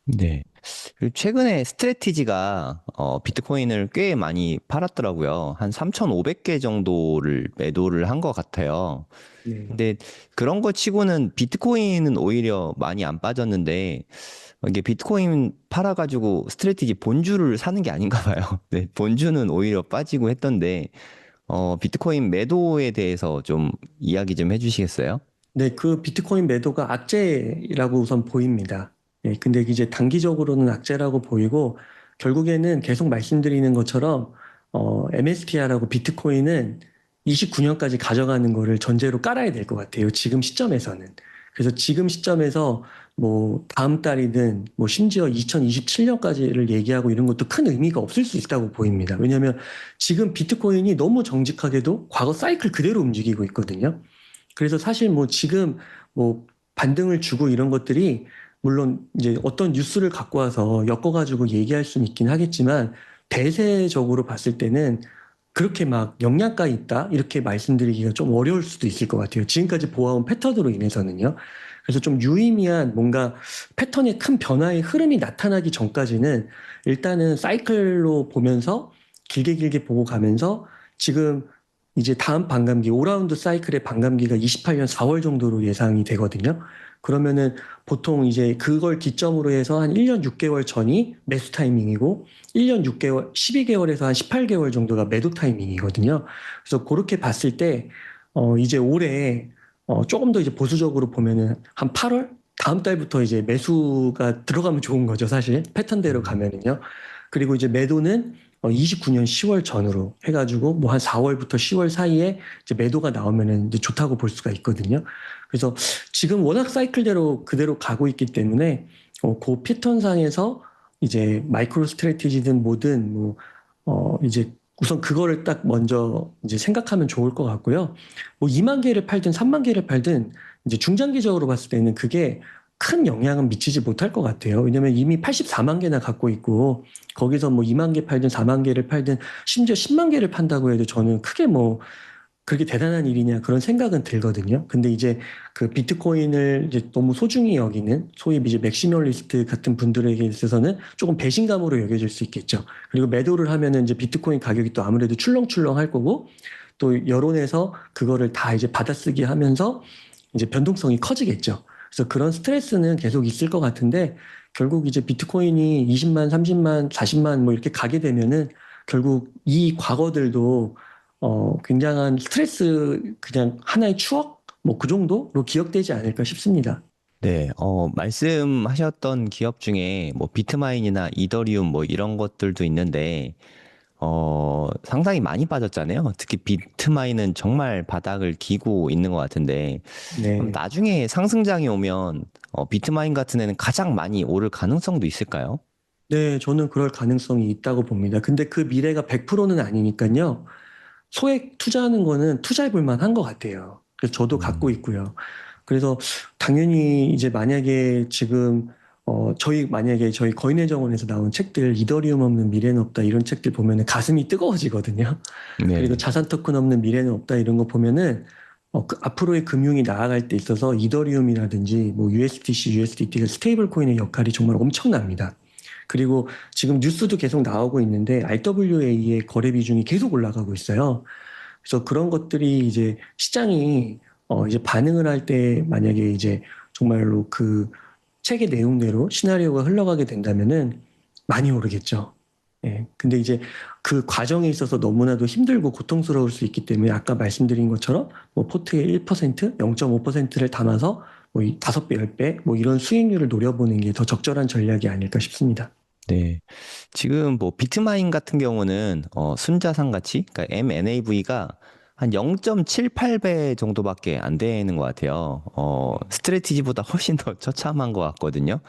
네. 그리고 최근에 스트래티지가 비트코인을 꽤 많이 팔았더라고요. 한 3,500개 정도를 매도를 한 것 같아요. 네. 근데 그런 거 치고는 비트코인은 오히려 많이 안 빠졌는데 이게 비트코인 팔아가지고 스트래티지 본주를 사는 게 아닌가 봐요. 네, 본주는 오히려 빠지고 했던데 비트코인 매도에 대해서 좀 이야기 좀 해주시겠어요? 네, 그 비트코인 매도가 악재라고 우선 보입니다. 예, 근데 이제 단기적으로는 악재라고 보이고, 결국에는 계속 말씀드리는 것처럼, MSTR하고 비트코인은 29년까지 가져가는 거를 전제로 깔아야 될 것 같아요. 지금 시점에서는. 그래서 지금 시점에서 뭐 다음 달이든 뭐 심지어 2027년까지를 얘기하고 이런 것도 큰 의미가 없을 수 있다고 보입니다. 왜냐하면 지금 비트코인이 너무 정직하게도 과거 사이클 그대로 움직이고 있거든요. 그래서 사실 뭐 지금 뭐 반등을 주고 이런 것들이 물론 이제 어떤 뉴스를 갖고 와서 엮어가지고 얘기할 수는 있긴 하겠지만 대세적으로 봤을 때는 그렇게 막 영양가 있다 이렇게 말씀드리기가 좀 어려울 수도 있을 것 같아요. 지금까지 보아온 패턴으로 인해서는요. 그래서 좀 유의미한 뭔가 패턴의 큰 변화의 흐름이 나타나기 전까지는 일단은 사이클로 보면서 길게 길게 보고 가면서 지금 이제 다음 반감기, 5라운드 사이클의 반감기가 28년 4월 정도로 예상이 되거든요. 그러면은 보통 이제 그걸 기점으로 해서 한 1년 6개월 전이 매수 타이밍이고 1년 6개월, 12개월에서 한 18개월 정도가 매도 타이밍이거든요. 그래서 그렇게 봤을 때, 이제 올해, 조금 더 이제 보수적으로 보면은 한 8월? 다음 달부터 이제 매수가 들어가면 좋은 거죠, 사실. 패턴대로 음. 가면은요. 그리고 이제 매도는 29년 10월 전으로 해가지고 뭐 한 4월부터 10월 사이에 이제 매도가 나오면은 이제 좋다고 볼 수가 있거든요. 그래서 지금 워낙 사이클대로 그대로 가고 있기 때문에 그 패턴상에서 이제 마이크로 스트래티지든 뭐든 뭐 이제 우선 그거를 딱 먼저 이제 생각하면 좋을 것 같고요. 뭐 2만 개를 팔든 3만 개를 팔든 이제 중장기적으로 봤을 때는 그게 큰 영향은 미치지 못할 것 같아요. 왜냐면 이미 84만 개나 갖고 있고 거기서 뭐 2만 개 팔든 4만 개를 팔든 심지어 10만 개를 판다고 해도 저는 크게 뭐 그렇게 대단한 일이냐 그런 생각은 들거든요. 근데 이제 그 비트코인을 이제 너무 소중히 여기는 소위 이제 맥시멀리스트 같은 분들에게 있어서는 조금 배신감으로 여겨질 수 있겠죠. 그리고 매도를 하면은 이제 비트코인 가격이 또 아무래도 출렁출렁 할 거고 또 여론에서 그거를 다 이제 받아쓰기 하면서 이제 변동성이 커지겠죠. 그래서 그런 스트레스는 계속 있을 것 같은데 결국 이제 비트코인이 20만, 30만, 40만 뭐 이렇게 가게 되면은 결국 이 과거들도 굉장한 스트레스 그냥 하나의 추억 뭐 그 정도로 기억되지 않을까 싶습니다. 네, 말씀하셨던 기업 중에 뭐 비트마인이나 이더리움 뭐 이런 것들도 있는데, 상당히 많이 빠졌잖아요. 특히 비트마인은 정말 바닥을 기고 있는 것 같은데, 그럼 네. 나중에 상승장이 오면, 비트마인 같은 애는 가장 많이 오를 가능성도 있을까요? 네, 저는 그럴 가능성이 있다고 봅니다. 근데 그 미래가 100%는 아니니까요. 소액 투자하는 거는 투자해 볼 만한 것 같아요. 그래서 저도 갖고 음. 있고요. 그래서 당연히 이제 만약에 지금 저희 만약에 저희 거인의 정원에서 나온 책들 이더리움 없는 미래는 없다 이런 책들 보면은 가슴이 뜨거워지거든요. 그리고 네. 자산 토큰 없는 미래는 없다 이런 거 보면은 앞으로의 금융이 나아갈 때 있어서 이더리움이라든지 뭐 USDC, USDT가 스테이블 코인의 역할이 정말 엄청납니다. 그리고 지금 뉴스도 계속 나오고 있는데 RWA의 거래 비중이 계속 올라가고 있어요. 그래서 그런 것들이 이제 시장이 이제 반응을 할 때 만약에 이제 정말로 그 책의 내용대로 시나리오가 흘러가게 된다면은 많이 오르겠죠. 예. 근데 이제 그 과정에 있어서 너무나도 힘들고 고통스러울 수 있기 때문에 아까 말씀드린 것처럼 뭐 포트의 1%, 0.5%를 담아서 뭐 5배, 10배 뭐 이런 수익률을 노려보는 게 더 적절한 전략이 아닐까 싶습니다. 네. 지금 뭐 비트마인 같은 경우는 순자산 가치, 그러니까 MNAV가 한 0.78배 정도밖에 안 되는 것 같아요. 스트래티지보다 훨씬 더 처참한 것 같거든요.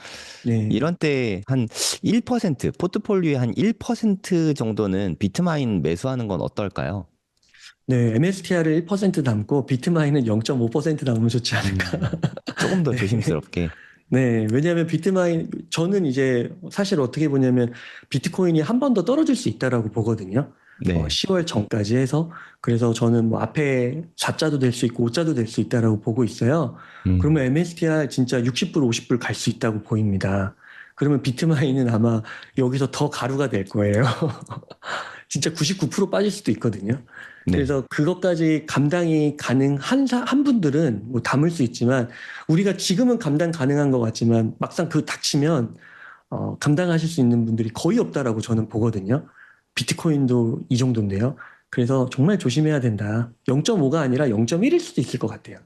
네. 이런 때 한 1%, 포트폴리오의 한 1% 정도는 비트마인 매수하는 건 어떨까요? 네, MSTR을 1% 담고 비트마인은 0.5% 담으면 좋지 않을까. 조금 더 네. 조심스럽게. 네, 왜냐하면 비트마인, 저는 이제 사실 어떻게 보냐면 비트코인이 한 번 더 떨어질 수 있다라고 보거든요. 네. 10월 전까지 해서. 그래서 저는 뭐 앞에 4자도 될 수 있고 5자도 될 수 있다라고 보고 있어요. 음. 그러면 MSTR 진짜 60불, 50불 갈 수 있다고 보입니다. 그러면 비트마인은 아마 여기서 더 가루가 될 거예요. 진짜 99% 빠질 수도 있거든요. 네. 그래서 그것까지 감당이 가능한 한 분들은 뭐 담을 수 있지만 우리가 지금은 감당 가능한 것 같지만 막상 그 닥치면 감당하실 수 있는 분들이 거의 없다라고 저는 보거든요. 비트코인도 이 정도인데요. 그래서 정말 조심해야 된다. 0.5가 아니라 0.1일 수도 있을 것 같아요.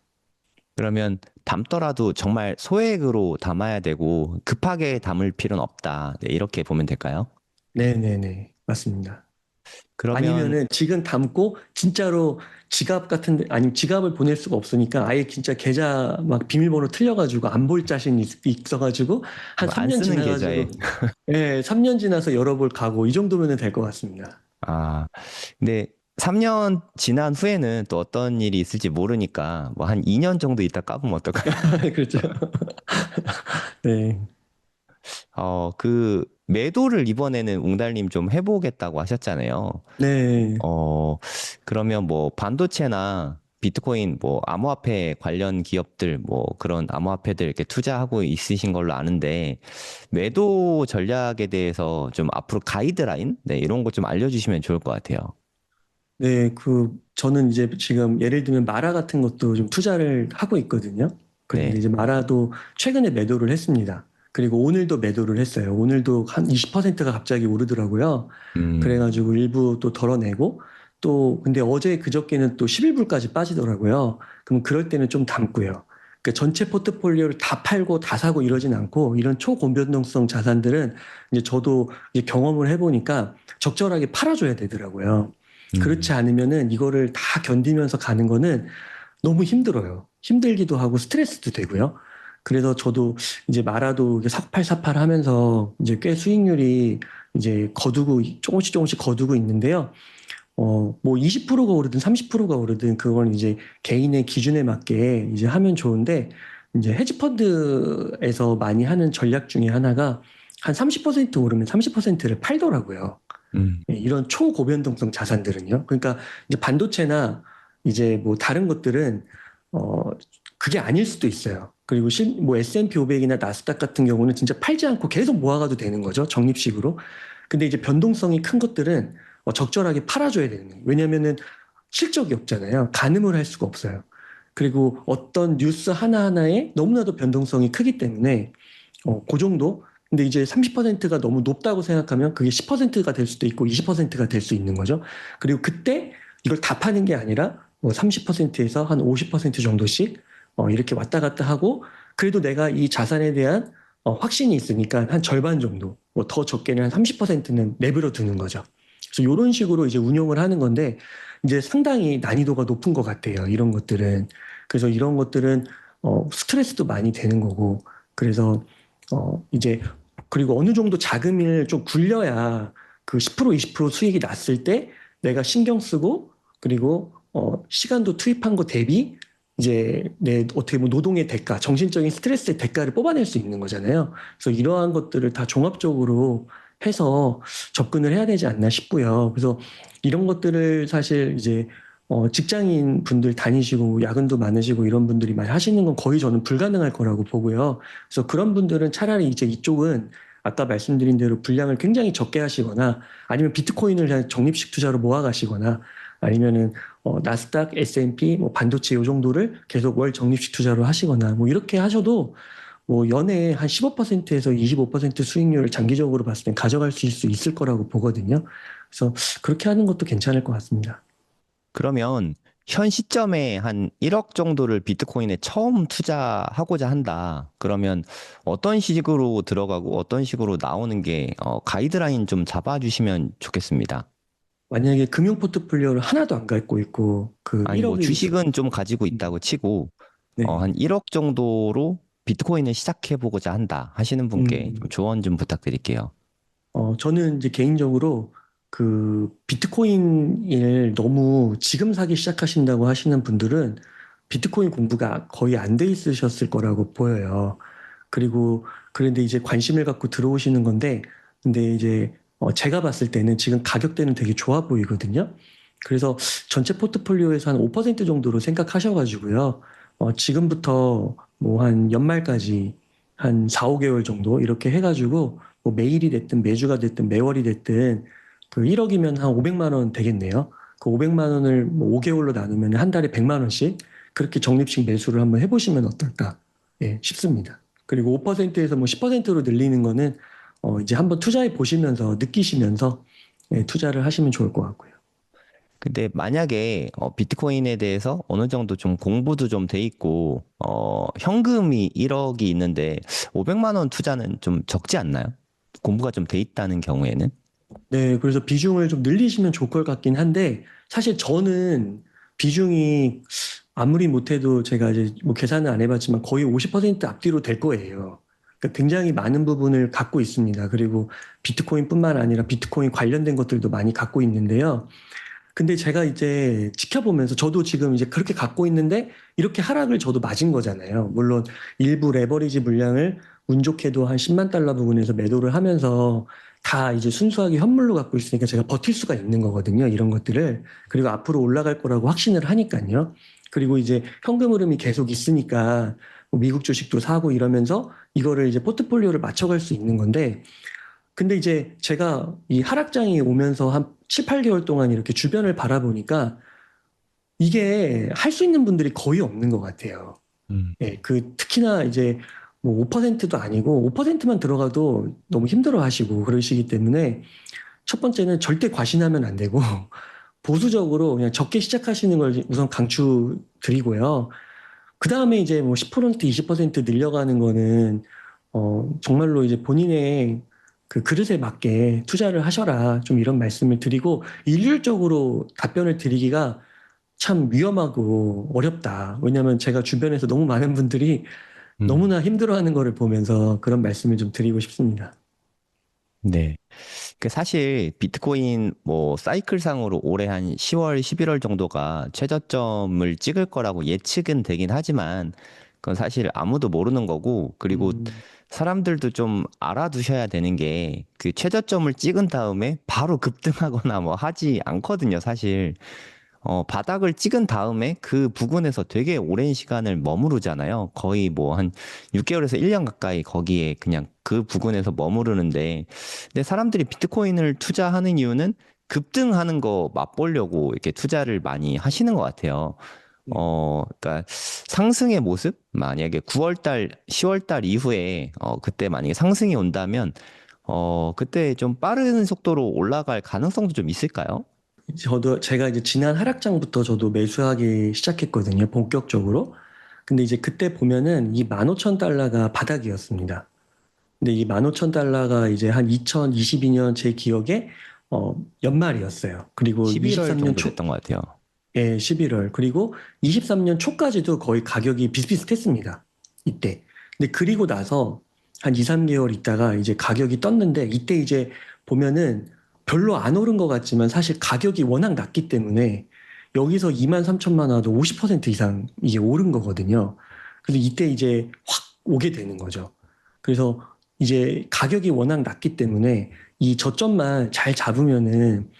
그러면 담더라도 정말 소액으로 담아야 되고 급하게 담을 필요는 없다. 네, 이렇게 보면 될까요? 네네네. 맞습니다. 그러면 아니면은 지금 담고 진짜로 지갑 같은데 아니면 지갑을 보낼 수가 없으니까 아예 진짜 계좌 막 비밀번호 틀려가지고 안 볼 자신이 있어가지고 한 안 3년 쓰는 계좌에 지나가지고 예, 3년 지나서 열어볼 각오 이 정도면 될 것 같습니다. 아, 근데 3년 지난 후에는 또 어떤 일이 있을지 모르니까 뭐 한 2년 정도 있다 까보면 어떨까요? 그렇죠. 네. 그 매도를 이번에는 웅달님 좀 해보겠다고 하셨잖아요. 네. 어, 그러면 뭐 반도체나 비트코인 뭐 암호화폐 관련 기업들 뭐 그런 암호화폐들 이렇게 투자하고 있으신 걸로 아는데 매도 전략에 대해서 좀 앞으로 가이드라인 네, 이런 거 좀 알려주시면 좋을 것 같아요. 네, 저는 이제 지금 예를 들면 마라 같은 것도 좀 투자를 하고 있거든요. 그런데 네. 이제 마라도 최근에 매도를 했습니다. 그리고 오늘도 매도를 했어요. 오늘도 한 20%가 갑자기 오르더라고요. 음, 그래가지고 일부 또 덜어내고 또 근데 어제 그저께는 또 11불까지 빠지더라고요. 그럼 그럴 때는 좀 담고요. 그러니까 전체 포트폴리오를 다 팔고 다 사고 이러진 않고 이런 초고변동성 자산들은 이제 저도 이제 경험을 해보니까 적절하게 팔아줘야 되더라고요. 그렇지 음, 않으면은 이거를 다 견디면서 가는 거는 너무 힘들어요. 힘들기도 하고 스트레스도 되고요. 그래서 저도 이제 마라도 사팔사팔 하면서 이제 꽤 수익률이 이제 거두고 조금씩 조금씩 거두고 있는데요. 뭐 20%가 오르든 30%가 오르든 그건 이제 개인의 기준에 맞게 이제 하면 좋은데 이제 헤지펀드에서 많이 하는 전략 중에 하나가 한 30% 오르면 30%를 팔더라고요. 음, 예, 이런 초고변동성 자산들은요. 그러니까 이제 반도체나 이제 뭐 다른 것들은 어 그게 아닐 수도 있어요. 그리고 뭐 S&P 500이나 나스닥 같은 경우는 진짜 팔지 않고 계속 모아가도 되는 거죠. 적립식으로. 근데 이제 변동성이 큰 것들은 적절하게 팔아줘야 되는 거예요. 왜냐면은 실적이 없잖아요. 가늠을 할 수가 없어요. 그리고 어떤 뉴스 하나하나에 너무나도 변동성이 크기 때문에 그 정도? 근데 이제 30%가 너무 높다고 생각하면 그게 10%가 될 수도 있고 20%가 될 수 있는 거죠. 그리고 그때 이걸 다 파는 게 아니라 뭐 30%에서 한 50% 정도씩 이렇게 왔다 갔다 하고 그래도 내가 이 자산에 대한 확신이 있으니까 한 절반 정도, 뭐 더 적게는 한 30%는 내버려 두는 거죠. 그래서 이런 식으로 이제 운용을 하는 건데 이제 상당히 난이도가 높은 것 같아요. 이런 것들은. 그래서 이런 것들은 스트레스도 많이 되는 거고 그래서 이제, 그리고 어느 정도 자금을 좀 굴려야 그 10%, 20% 수익이 났을 때 내가 신경 쓰고, 그리고, 시간도 투입한 거 대비 이제 내 어떻게 뭐 노동의 대가, 정신적인 스트레스의 대가를 뽑아낼 수 있는 거잖아요. 그래서 이러한 것들을 다 종합적으로 해서 접근을 해야 되지 않나 싶고요. 그래서 이런 것들을 사실 이제 직장인 분들 다니시고 야근도 많으시고 이런 분들이 많이 하시는 건 거의 저는 불가능할 거라고 보고요. 그래서 그런 분들은 차라리 이제 이쪽은 아까 말씀드린 대로 분량을 굉장히 적게 하시거나 아니면 비트코인을 그냥 적립식 투자로 모아가시거나 아니면은 나스닥, S&P, 뭐 반도체 요 정도를 계속 월 적립식 투자로 하시거나 뭐 이렇게 하셔도 뭐 연에 한 15%에서 25% 수익률을 장기적으로 봤을 땐 가져갈 수 있을 거라고 보거든요. 그래서 그렇게 하는 것도 괜찮을 것 같습니다. 그러면 현 시점에 한 1억 정도를 비트코인에 처음 투자하고자 한다. 그러면 어떤 식으로 들어가고 어떤 식으로 나오는 게 가이드라인 좀 잡아주시면 좋겠습니다. 만약에 금융 포트폴리오를 하나도 안 갖고 있고 그 아니, 뭐 1억이 주식은 좀 가지고 있다고 치고 네. 한 1억 정도로 비트코인을 시작해보고자 한다 하시는 분께 좀 음, 조언 좀 부탁드릴게요. 저는 이제 개인적으로 그 비트코인을 너무 지금 사기 시작하신다고 하시는 분들은 비트코인 공부가 거의 안 돼 있으셨을 거라고 보여요. 그리고 그런데 이제 관심을 갖고 들어오시는 건데, 근데 이제 제가 봤을 때는 지금 가격대는 되게 좋아 보이거든요. 그래서 전체 포트폴리오에서 한 5% 정도로 생각하셔가지고요. 지금부터 뭐 한 연말까지 한 4, 5개월 정도 이렇게 해가지고 뭐 매일이 됐든 매주가 됐든 매월이 됐든 그 1억이면 한 500만 원 되겠네요. 그 500만 원을 뭐 5개월로 나누면 한 달에 100만 원씩 그렇게 적립식 매수를 한번 해보시면 어떨까 싶습니다. 그리고 5%에서 뭐 10%로 늘리는 거는 이제 한번 투자해 보시면서 느끼시면서 투자를 하시면 좋을 것 같고요. 근데 만약에 비트코인에 대해서 어느 정도 좀 공부도 좀 돼 있고 현금이 1억이 있는데 500만 원 투자는 좀 적지 않나요? 공부가 좀 돼 있다는 경우에는. 네, 그래서 비중을 좀 늘리시면 좋을 것 같긴 한데, 사실 저는 비중이 아무리 못해도 제가 이제 뭐 계산을 안 해봤지만 거의 50% 앞뒤로 될 거예요. 그러니까 굉장히 많은 부분을 갖고 있습니다. 그리고 비트코인뿐만 아니라 비트코인 관련된 것들도 많이 갖고 있는데요. 근데 제가 이제 지켜보면서 저도 지금 이제 그렇게 갖고 있는데 이렇게 하락을 저도 맞은 거잖아요. 물론 일부 레버리지 물량을 운 좋게도 한 10만 달러 부근에서 매도를 하면서 다 이제 순수하게 현물로 갖고 있으니까 제가 버틸 수가 있는 거거든요. 이런 것들을. 그리고 앞으로 올라갈 거라고 확신을 하니까요. 그리고 이제 현금 흐름이 계속 있으니까 뭐 미국 주식도 사고 이러면서 이거를 이제 포트폴리오를 맞춰갈 수 있는 건데 근데 이제 제가 이 하락장이 오면서 한 7, 8개월 동안 이렇게 주변을 바라보니까 이게 할 수 있는 분들이 거의 없는 것 같아요. 음. 예, 그 특히나 이제 뭐 5%도 아니고 5%만 들어가도 너무 힘들어 하시고 그러시기 때문에 첫 번째는 절대 과신하면 안 되고 보수적으로 그냥 적게 시작하시는 걸 우선 강추 드리고요. 그 다음에 이제 뭐 10%, 20% 늘려가는 거는, 정말로 이제 본인의 그 그릇에 맞게 투자를 하셔라. 좀 이런 말씀을 드리고, 일률적으로 답변을 드리기가 참 위험하고 어렵다. 왜냐하면 제가 주변에서 너무 많은 분들이 음. 너무나 힘들어하는 거를 보면서 그런 말씀을 좀 드리고 싶습니다. 네. 그 사실 비트코인 뭐 사이클상으로 올해 한 10월, 11월 정도가 최저점을 찍을 거라고 예측은 되긴 하지만 그건 사실 아무도 모르는 거고 그리고 음, 사람들도 좀 알아두셔야 되는 게 그 최저점을 찍은 다음에 바로 급등하거나 뭐 하지 않거든요, 사실. 바닥을 찍은 다음에 그 부근에서 되게 오랜 시간을 머무르잖아요. 거의 뭐 한 6개월에서 1년 가까이 거기에 그냥 그 부근에서 머무르는데, 근데 사람들이 비트코인을 투자하는 이유는 급등하는 거 맛보려고 이렇게 투자를 많이 하시는 것 같아요. 네. 그러니까 상승의 모습? 만약에 9월 달, 10월 달 이후에, 그때 만약에 상승이 온다면, 그때 좀 빠른 속도로 올라갈 가능성도 좀 있을까요? 제가 이제 지난 하락장부터 저도 매수하기 시작했거든요. 본격적으로. 근데 이제 그때 보면은 이 15,000달러가 바닥이었습니다. 근데 이 15,000달러가 이제 한 2022년 제 기억에 연말이었어요. 그리고 11월 23년 정도 초, 됐던 것 같아요. 예, 11월. 그리고 23년 초까지도 거의 가격이 비슷비슷했습니다. 이때. 근데 그리고 나서 한 2, 3개월 있다가 이제 가격이 떴는데 이때 이제 보면은 별로 안 오른 것 같지만 사실 가격이 워낙 낮기 때문에 여기서 2만 3천만 와도 50% 이상 이게 오른 거거든요. 그래서 이때 이제 확 오게 되는 거죠. 그래서 이제 가격이 워낙 낮기 때문에 이 저점만 잘 잡으면은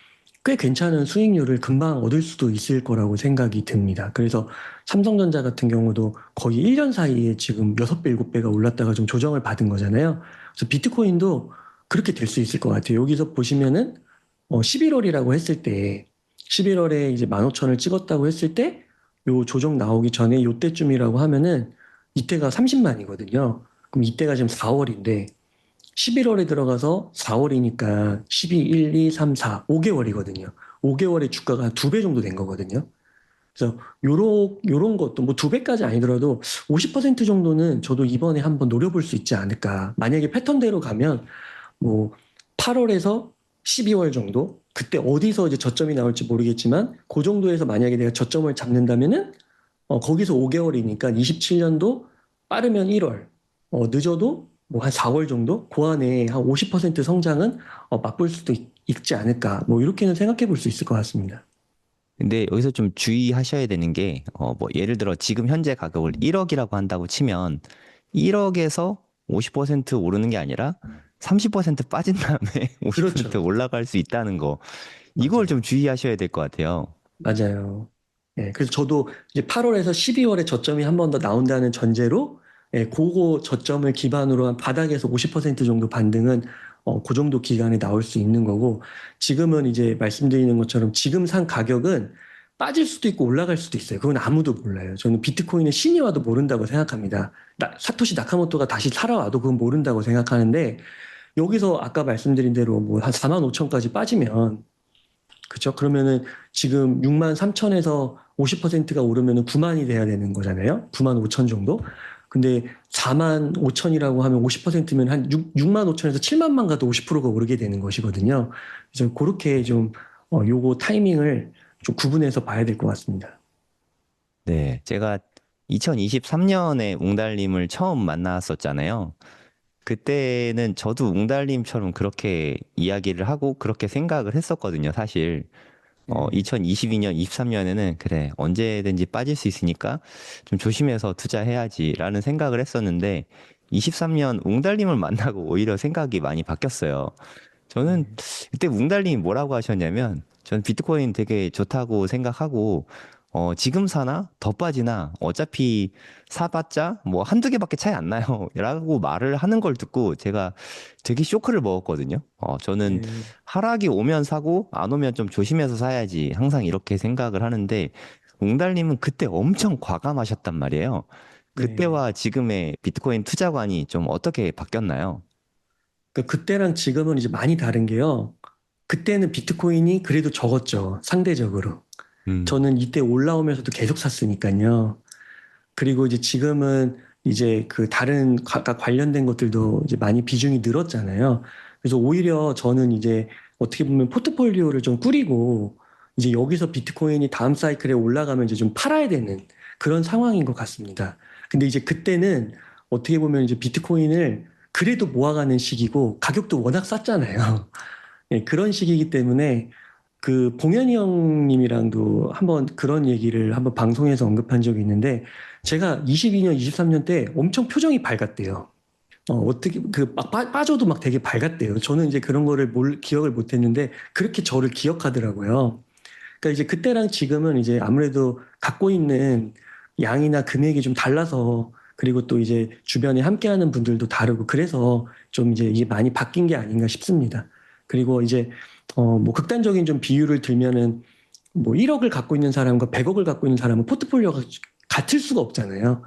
꽤 괜찮은 수익률을 금방 얻을 수도 있을 거라고 생각이 듭니다. 그래서 삼성전자 같은 경우도 거의 1년 사이에 지금 6배, 7배가 올랐다가 좀 조정을 받은 거잖아요. 그래서 비트코인도 그렇게 될 수 있을 것 같아요. 여기서 보시면은 11월이라고 했을 때 11월에 이제 15,000을 찍었다고 했을 때 요 조정 나오기 전에 요때쯤이라고 하면은 이때가 30만이거든요. 그럼 이때가 지금 4월인데 11월에 들어가서 4월이니까 12, 1, 2, 3, 4, 5개월이거든요. 5개월의 주가가 2배 정도 된 거거든요. 그래서 요런 것도 뭐 2배까지 아니더라도 50% 정도는 저도 이번에 한번 노려볼 수 있지 않을까. 만약에 패턴대로 가면 뭐 8월에서 12월 정도? 그때 어디서 이제 저점이 나올지 모르겠지만 그 정도에서 만약에 내가 저점을 잡는다면은 거기서 5개월이니까 27년도 빠르면 1월, 늦어도 뭐 한 4월 정도? 그 안에 한 50% 성장은 맛볼 수도 있지 않을까. 뭐 이렇게는 생각해 볼 수 있을 것 같습니다. 근데 여기서 좀 주의하셔야 되는 게, 뭐, 예를 들어 지금 현재 가격을 1억이라고 한다고 치면, 1억에서 50% 오르는 게 아니라 30% 빠진 다음에 50% 그렇죠. 올라갈 수 있다는 거. 이걸 좀 맞아요. 주의하셔야 될 것 같아요. 맞아요. 예, 그래서 저도 이제 8월에서 12월에 저점이 한 번 더 나온다는 전제로 예, 그거 저점을 기반으로 한 바닥에서 50% 정도 반등은 그 정도 기간에 나올 수 있는 거고 지금은 이제 말씀드리는 것처럼 지금 산 가격은 빠질 수도 있고 올라갈 수도 있어요. 그건 아무도 몰라요. 저는 비트코인의 신이 와도 모른다고 생각합니다. 사토시 나카모토가 다시 살아와도 그건 모른다고 생각하는데 여기서 아까 말씀드린 대로 뭐 한 4만 5천까지 빠지면 그죠? 그러면은 지금 6만 3천에서 50%가 오르면은 9만이 돼야 되는 거잖아요. 9만 5천 정도. 근데 4만 5천이라고 하면 50%면 한 6만 5천에서 7만만 가도 50%가 오르게 되는 것이거든요. 그래서 그렇게 좀 요거 타이밍을 좀 구분해서 봐야 될 것 같습니다. 네, 제가 2023년에 웅달님을 처음 만났었잖아요. 그때는 저도 웅달님처럼 그렇게 이야기를 하고 그렇게 생각을 했었거든요, 사실. 예, 2022년, 23년에는 그래, 언제든지 빠질 수 있으니까 좀 조심해서 투자해야지라는 생각을 했었는데, 23년 웅달님을 만나고 오히려 생각이 많이 바뀌었어요. 저는 예, 그때 웅달님이 뭐라고 하셨냐면, 전 비트코인 되게 좋다고 생각하고, 지금 사나? 더 빠지나? 어차피 사봤자 뭐 한두 개밖에 차이 안 나요. 라고 말을 하는 걸 듣고 제가 되게 쇼크를 먹었거든요. 저는 예, 하락이 오면 사고, 안 오면 좀 조심해서 사야지. 항상 이렇게 생각을 하는데, 웅달님은 그때 엄청 과감하셨단 말이에요. 네. 그때와 지금의 비트코인 투자관이 좀 어떻게 바뀌었나요? 그때랑 지금은 이제 많이 다른 게요. 그때는 비트코인이 그래도 적었죠. 상대적으로. 음. 저는 이때 올라오면서도 계속 샀으니까요. 그리고 이제 지금은 이제 그 다른 각각 관련된 것들도 이제 많이 비중이 늘었잖아요. 그래서 오히려 저는 이제 어떻게 보면 포트폴리오를 좀 꾸리고 이제 여기서 비트코인이 다음 사이클에 올라가면 이제 좀 팔아야 되는 그런 상황인 것 같습니다. 근데 이제 그때는 어떻게 보면 이제 비트코인을 그래도 모아가는 시기고 가격도 워낙 쌌잖아요. 예, 그런 시기이기 때문에 그 봉현이 형님이랑도 한번 그런 얘기를 한번 방송에서 언급한 적이 있는데 제가 22년, 23년 때 엄청 표정이 밝았대요. 어떻게 그 막 빠져도 막 되게 밝았대요. 저는 이제 그런 거를 기억을 못 했는데 그렇게 저를 기억하더라고요. 그러니까 이제 그때랑 지금은 이제 아무래도 갖고 있는 양이나 금액이 좀 달라서 그리고 또 이제 주변에 함께하는 분들도 다르고 그래서 좀 이제 이게 많이 바뀐 게 아닌가 싶습니다. 그리고 이제 뭐 극단적인 좀 비유를 들면은 뭐 1억을 갖고 있는 사람과 100억을 갖고 있는 사람은 포트폴리오가 같을 수가 없잖아요.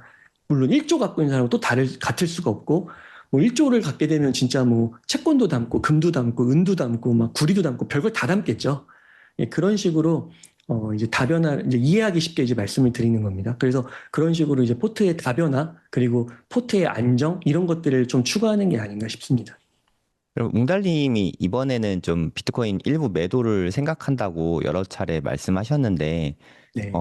물론 1조 갖고 있는 사람은 또 같을 수가 없고 뭐 1조를 갖게 되면 진짜 뭐 채권도 담고 금도 담고 은도 담고 막 구리도 담고 별걸 다 담겠죠. 예, 그런 식으로 이제 다변화 이제 이해하기 쉽게 이제 말씀을 드리는 겁니다. 그래서 그런 식으로 이제 포트의 다변화 그리고 포트의 안정 이런 것들을 좀 추구하는 게 아닌가 싶습니다. 그럼 웅달님이 이번에는 좀 비트코인 일부 매도를 생각한다고 여러 차례 말씀하셨는데, 네.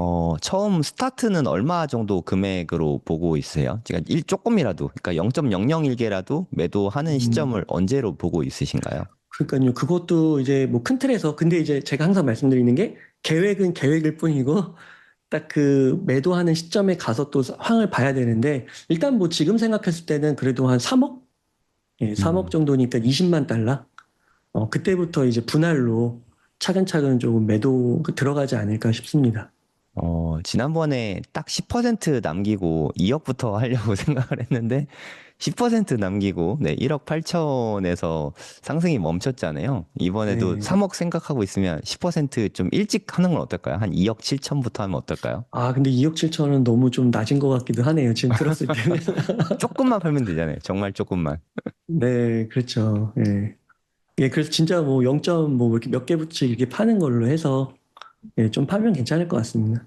처음 스타트는 얼마 정도 금액으로 보고 있으세요? 제가 조금이라도, 그러니까 0.001개라도 매도하는 시점을 음, 언제로 보고 있으신가요? 그러니까요. 그것도 이제 뭐 큰 틀에서 근데 이제 제가 항상 말씀드리는 게 계획은 계획일 뿐이고 딱 그 매도하는 시점에 가서 또 상황을 봐야 되는데 일단 뭐 지금 생각했을 때는 그래도 한 3억? 예, 3억 음. 정도니까 20만 달러? 그때부터 이제 분할로 차근차근 조금 매도 들어가지 않을까 싶습니다. 지난번에 딱 10% 남기고 2억부터 하려고 생각을 했는데 10% 남기고 네, 1억 8천에서 상승이 멈췄잖아요. 이번에도 네. 3억 생각하고 있으면 10%좀 일찍 하는 건 어떨까요? 한 2억 7천부터 하면 어떨까요? 아, 근데 2억 7천은 너무 좀 낮은 것 같기도 하네요. 지금 들었을 때는. 조금만 팔면 되잖아요. 정말 조금만. 네, 그렇죠. 예. 예, 그래서 진짜 뭐 0점 뭐 이렇게 몇 개부터 이렇게 파는 걸로 해서 예, 좀 파면 괜찮을 것 같습니다.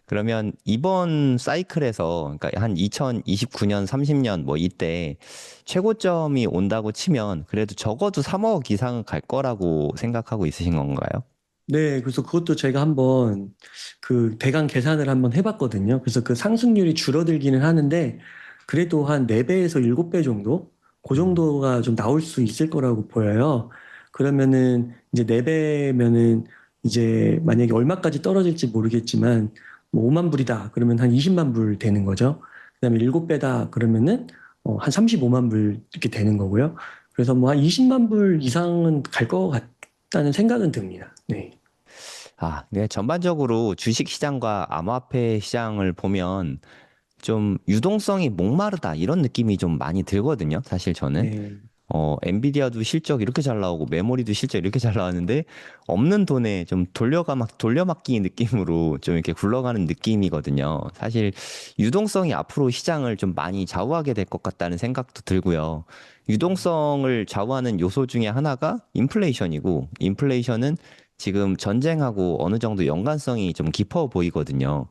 그러면 이번 사이클에서 그러니까 한 2029년, 30년 뭐 이때 최고점이 온다고 치면 그래도 적어도 3억 이상은 갈 거라고 생각하고 있으신 건가요? 네, 그래서 그것도 제가 한번 그 대강 계산을 한번 해봤거든요. 그래서 그 상승률이 줄어들기는 하는데 그래도 한 4배에서 7배 정도? 그 음. 정도가 좀 나올 수 있을 거라고 보여요. 그러면은 이제 4배면은 이제 만약에 얼마까지 떨어질지 모르겠지만 뭐 5만 불이다. 그러면 한 20만 불 되는 거죠. 그다음에 7배다. 그러면은 한 35만 불 이렇게 되는 거고요. 그래서 뭐 한 20만 불 이상은 갈 것 같다는 생각은 듭니다. 네. 네, 전반적으로 주식 시장과 암호화폐 시장을 보면 좀 유동성이 목마르다 이런 느낌이 좀 많이 들거든요. 사실 저는. 네. 엔비디아도 실적 이렇게 잘 나오고 메모리도 실적 이렇게 잘 나왔는데 없는 돈에 좀 돌려막기 느낌으로 좀 이렇게 굴러가는 느낌이거든요. 사실 유동성이 앞으로 시장을 좀 많이 좌우하게 될 것 같다는 생각도 들고요. 유동성을 좌우하는 요소 중에 하나가 인플레이션이고 인플레이션은 지금 전쟁하고 어느 정도 연관성이 좀 깊어 보이거든요.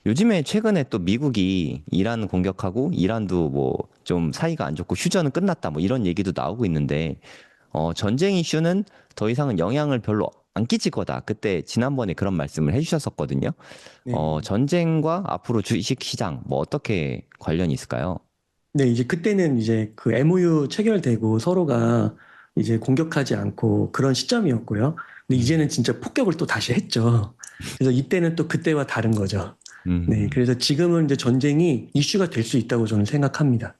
요즘에 최근에 또 미국이 이란 공격하고 이란도 뭐 좀 사이가 안 좋고 휴전은 끝났다 뭐 이런 얘기도 나오고 있는데 전쟁 이슈는 더 이상은 영향을 별로 안 끼칠 거다. 그때 지난번에 그런 말씀을 해주셨었거든요. 네. 전쟁과 앞으로 주식 시장 뭐 어떻게 관련이 있을까요? 네, 이제 그때는 이제 그 MOU 체결되고 서로가 이제 공격하지 않고 그런 시점이었고요. 근데 이제는 음, 진짜 폭격을 또 다시 했죠. 그래서 이때는 또 그때와 다른 거죠. 네, 음, 그래서 지금은 이제 전쟁이 이슈가 될 수 있다고 저는 생각합니다.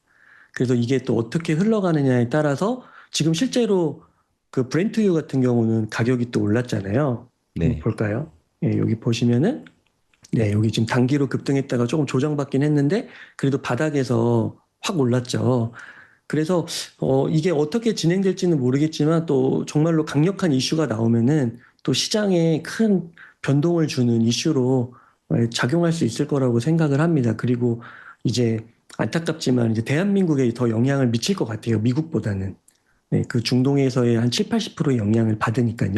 그래서 이게 또 어떻게 흘러가느냐에 따라서 지금 실제로 그 브렌트유 같은 경우는 가격이 또 올랐잖아요. 한번 네, 볼까요? 예, 여기 보시면은 네, 여기 지금 단기로 급등했다가 조금 조정받긴 했는데 그래도 바닥에서 확 올랐죠. 그래서 이게 어떻게 진행될지는 모르겠지만 또 정말로 강력한 이슈가 나오면은 또 시장에 큰 변동을 주는 이슈로 작용할 수 있을 거라고 생각을 합니다. 그리고 이제 안타깝지만 이제 대한민국에 더 영향을 미칠 것 같아요. 미국보다는. 네, 그 중동에서의 한 7, 80%의 영향을 받으니까요.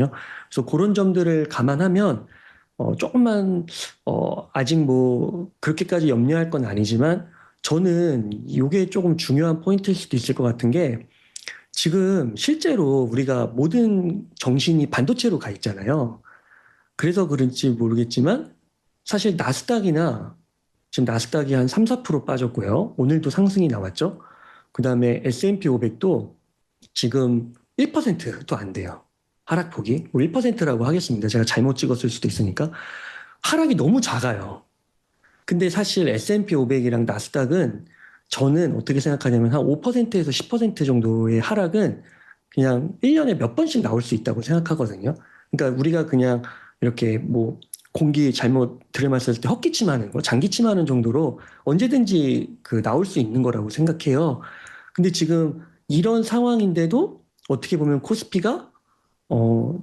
그래서 그런 점들을 감안하면 조금만 아직 뭐 그렇게까지 염려할 건 아니지만 저는 이게 조금 중요한 포인트일 수도 있을 것 같은 게 지금 실제로 우리가 모든 정신이 반도체로 가 있잖아요. 그래서 그런지 모르겠지만 사실 나스닥이나 지금 나스닥이 한 3, 4% 빠졌고요. 오늘도 상승이 나왔죠. 그다음에 S&P 500도 지금 1%도 안 돼요. 하락폭이. 뭐 1%라고 하겠습니다. 제가 잘못 찍었을 수도 있으니까. 하락이 너무 작아요. 근데 사실 S&P 500이랑 나스닥은 저는 어떻게 생각하냐면 한 5%에서 10% 정도의 하락은 그냥 1년에 몇 번씩 나올 수 있다고 생각하거든요. 그러니까 우리가 그냥 이렇게 뭐 공기 잘못 들이마셨을 때 헛기침하는 거, 장기침하는 정도로 언제든지 그 나올 수 있는 거라고 생각해요. 근데 지금 이런 상황인데도 어떻게 보면 코스피가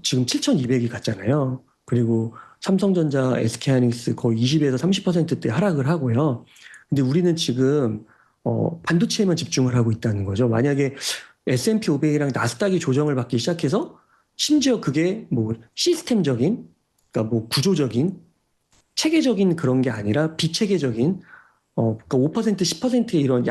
지금 7,200이 갔잖아요. 그리고 삼성전자, SK하이닉스 거의 20에서 30%대 하락을 하고요. 근데 우리는 지금 반도체에만 집중을 하고 있다는 거죠. 만약에 S&P 500이랑 나스닥이 조정을 받기 시작해서 심지어 그게 뭐 시스템적인, 그러니까 뭐 구조적인, 체계적인 그런 게 아니라 비체계적인 그러니까 5%, 10%의 이런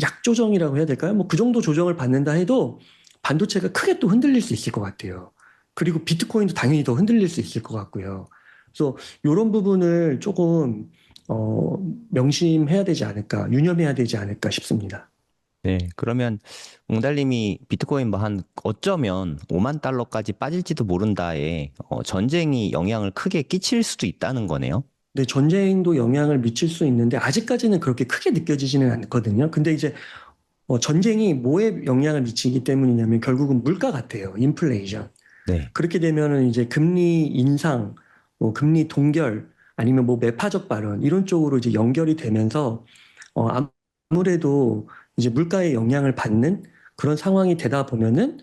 약조정이라고 해야 될까요? 뭐 그 정도 조정을 받는다 해도 반도체가 크게 또 흔들릴 수 있을 것 같아요. 그리고 비트코인도 당연히 더 흔들릴 수 있을 것 같고요. 그래서 이런 부분을 조금 어, 명심해야 되지 않을까, 유념해야 되지 않을까 싶습니다. 네. 그러면 웅달님이 비트코인 뭐 한 어쩌면 5만 달러까지 빠질지도 모른다에 전쟁이 영향을 크게 끼칠 수도 있다는 거네요. 근데 전쟁도 영향을 미칠 수 있는데 아직까지는 그렇게 크게 느껴지지는 않거든요. 근데 이제 전쟁이 뭐에 영향을 미치기 때문이냐면 결국은 물가 같아요. 인플레이션. 네. 그렇게 되면은 이제 금리 인상, 뭐 금리 동결, 아니면 뭐 매파적 발언 이런 쪽으로 이제 연결이 되면서 아무래도 이제 물가에 영향을 받는 그런 상황이 되다 보면은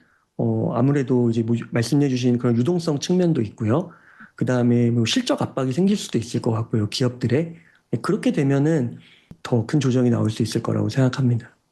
아무래도 이제 뭐 말씀해 주신 그런 유동성 측면도 있고요. 그다음에 뭐 실적 압박이 생길 수도 있을 것 같고요. 기업들의 그렇게 되면은 더 큰 조정이 나올 수 있을 거라고 생각합니다.